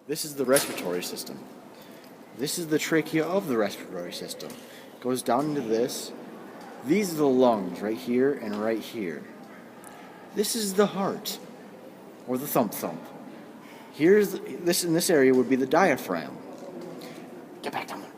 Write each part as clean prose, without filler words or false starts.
This is the respiratory system. This is the trachea of the respiratory system. Goes down into this. These are the lungs right here and right here. This is the heart, or the thump thump. Here's this in this area would be the diaphragm. Get back down there.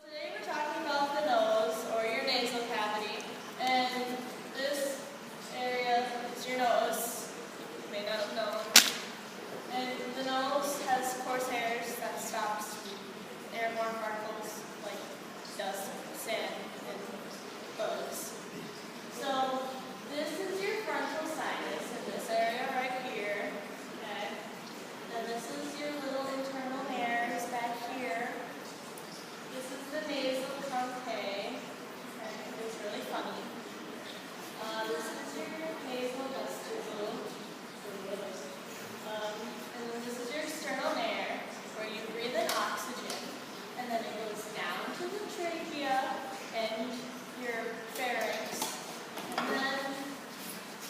Today we're talking about the nose, or your nasal cavity, and this area is your nose. You may not have known. And the nose has coarse hairs that stops airborne particles like dust, sand, and bugs. So this is your frontal sinus in this area right here. Okay. And this is your little internal hairs back here. This is the nasal truncae. Okay, it's really funny. This is your nasal vestibule. And then this is your external air, where you breathe in oxygen. And then it goes down to the trachea and your pharynx. And then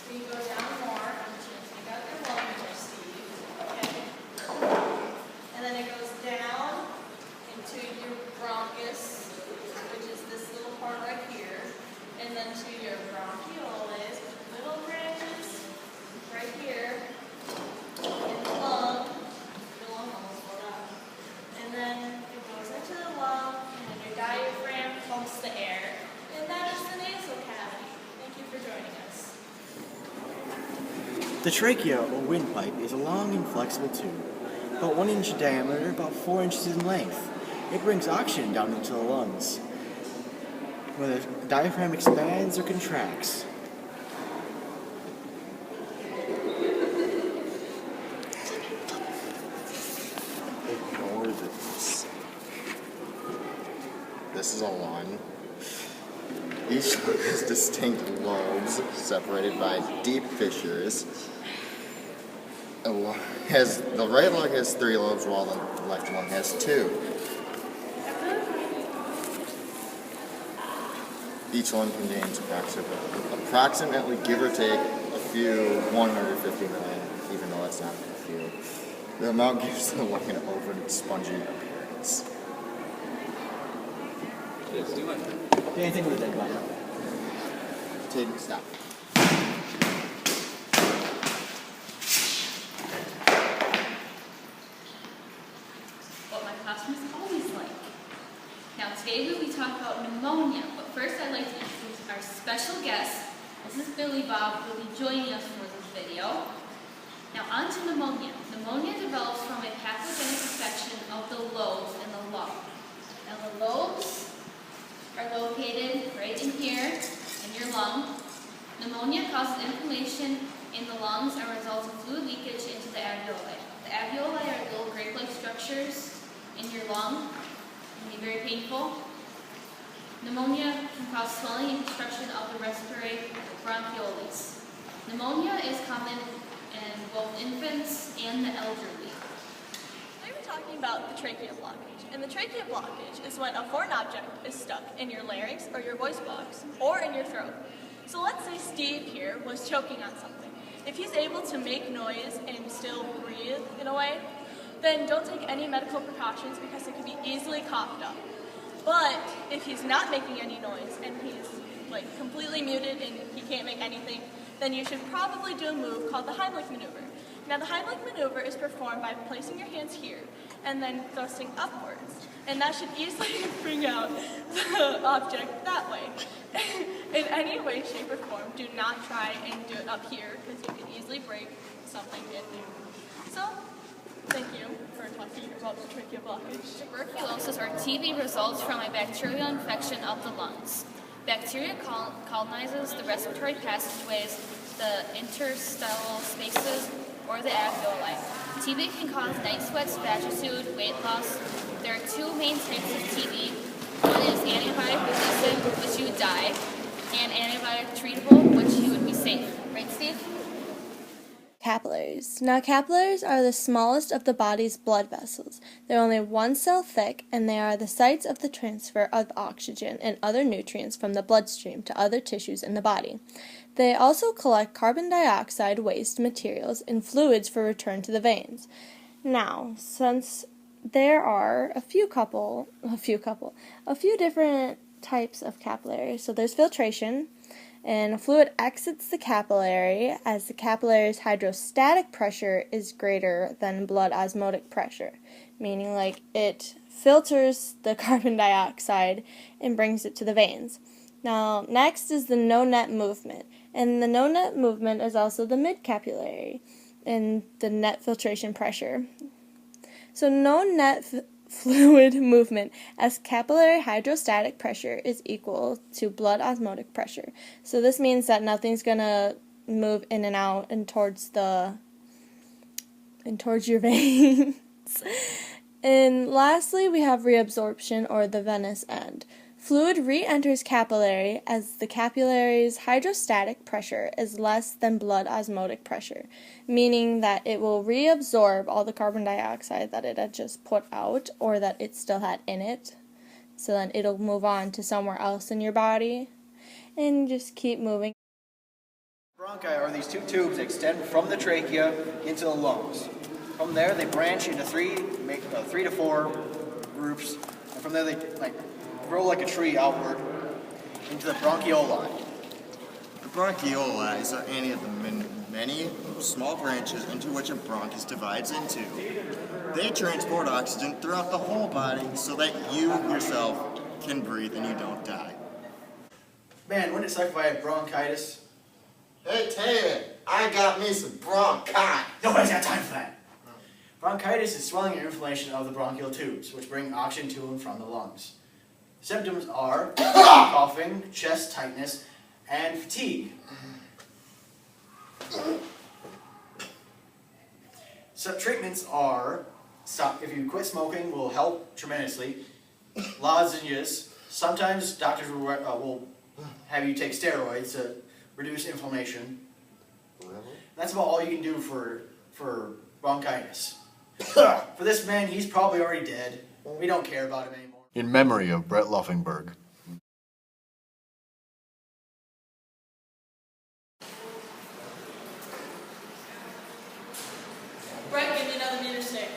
you go down more. I'm just going to take out your lung there, Steve. Okay. And then it goes down into your bronchus, which is this little part right here, and then to your bronchioles, little branches right here, in the lung. The lung almost fell out. And then it goes into the lung, and then your diaphragm pumps the air, and that is the nasal cavity. Thank you for joining us. The trachea, or windpipe, is a long and flexible tube, about 1 inch in diameter, about 4 inches in length. It brings oxygen down into the lungs, when the diaphragm expands or contracts. Ignore this. This is a lung. Each lung has distinct lobes separated by deep fissures. The right lung has 3 lobes, while the left lung has 2. Each lung contains approximately, give or take, a few 150 million, even though that's not a few. The amount gives the lung an oval and spongy appearance. Anything with a dead body. Stop. What my classroom is always like. Now today we will talk about pneumonia, but first I'd like to introduce our special guest. This is Billy Bob, who will be joining us for this video. Now on to pneumonia. Pneumonia develops from a pathogenic infection of the lobes in the lung. Now the lobes are located right in here, in your lung. Pneumonia causes inflammation in the lungs and results in fluid leakage into the alveoli. The alveoli are little grape-like structures in your lung. It can be very painful. Pneumonia can cause swelling and destruction of the respiratory bronchioles. Pneumonia is common in both infants and the elderly. Today we're talking about the trachea blockage. And the trachea blockage is when a foreign object is stuck in your larynx or your voice box or in your throat. So let's say Steve here was choking on something. If he's able to make noise and still breathe in a way, then don't take any medical precautions because it could be easily coughed up. But if he's not making any noise and he's like completely muted and he can't make anything, then you should probably do a move called the Heimlich maneuver. Now the Heimlich maneuver is performed by placing your hands here and then thrusting upwards. And that should easily bring out the object that way. In any way, shape, or form, do not try and do it up here because you can easily break something in you. So, thank you for talking about the trachea blockage. Tuberculosis, or TB, results from a bacterial infection of the lungs. Bacteria colonizes the respiratory passageways, the interstitial spaces, or the alveoli. TB can cause night sweats, spagitude, weight loss. There are 2 main types of TB. One is antibiotic resistant, which you would die, and antibiotic treatable, which you would be safe. Right, Steve? capillaries. Now, capillaries are the smallest of the body's blood vessels. They're only 1 cell thick, and they are the sites of the transfer of oxygen and other nutrients from the bloodstream to other tissues in the body. They also collect carbon dioxide waste materials and fluids for return to the veins. Now, since there are a few different types of capillaries. So there's filtration, and a fluid exits the capillary as the capillary's hydrostatic pressure is greater than blood osmotic pressure, meaning like it filters the carbon dioxide and brings it to the veins. Now, next is the no-net movement, and the no-net movement is also the mid-capillary and the net filtration pressure. So no-net fluid movement as capillary hydrostatic pressure is equal to blood osmotic pressure. So this means that nothing's going to move in and out and towards your veins. And lastly, we have reabsorption, or the venous end. Fluid re-enters capillary as the capillary's hydrostatic pressure is less than blood osmotic pressure, meaning that it will reabsorb all the carbon dioxide that it had just put out or that it still had in it. So then it'll move on to somewhere else in your body and just keep moving. Bronchi are these two tubes that extend from the trachea into the lungs. From there, they branch into three to four groups, and from there they grow like a tree outward into the bronchioli. The bronchioli are any of the many small branches into which a bronchus divides into. They transport oxygen throughout the whole body so that you yourself can breathe and you don't die. Man, wouldn't it suck if I had bronchitis? Hey, Taylor, I got me some bronchitis. Nobody's got time for that. Bronchitis is swelling and inflammation of the bronchial tubes, which bring oxygen to and from the lungs. Symptoms are coughing, chest tightness, and fatigue. So treatments are, if you quit smoking, will help tremendously. Lozenges. Sometimes doctors will have you take steroids to reduce inflammation. That's about all you can do for bronchitis. For this man, he's probably already dead. We don't care about him anymore. In memory of Brett Luffingberg. Brett, give me another meter stick.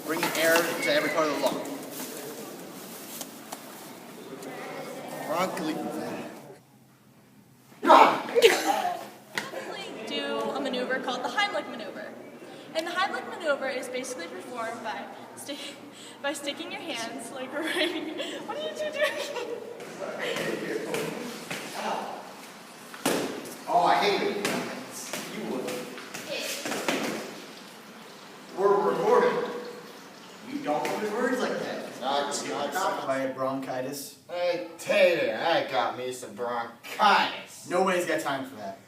Bringing air to every part of the lung. Bronchi. Typically do a maneuver called the Heimlich maneuver. And the Heimlich maneuver is basically performed by sticking your hands like right. What are you two doing? Oh, I hate it. You would. We're recording. You don't use words like that. Not If I had bronchitis. Hey, Taylor, I got me some bronchitis. Nobody's got time for that.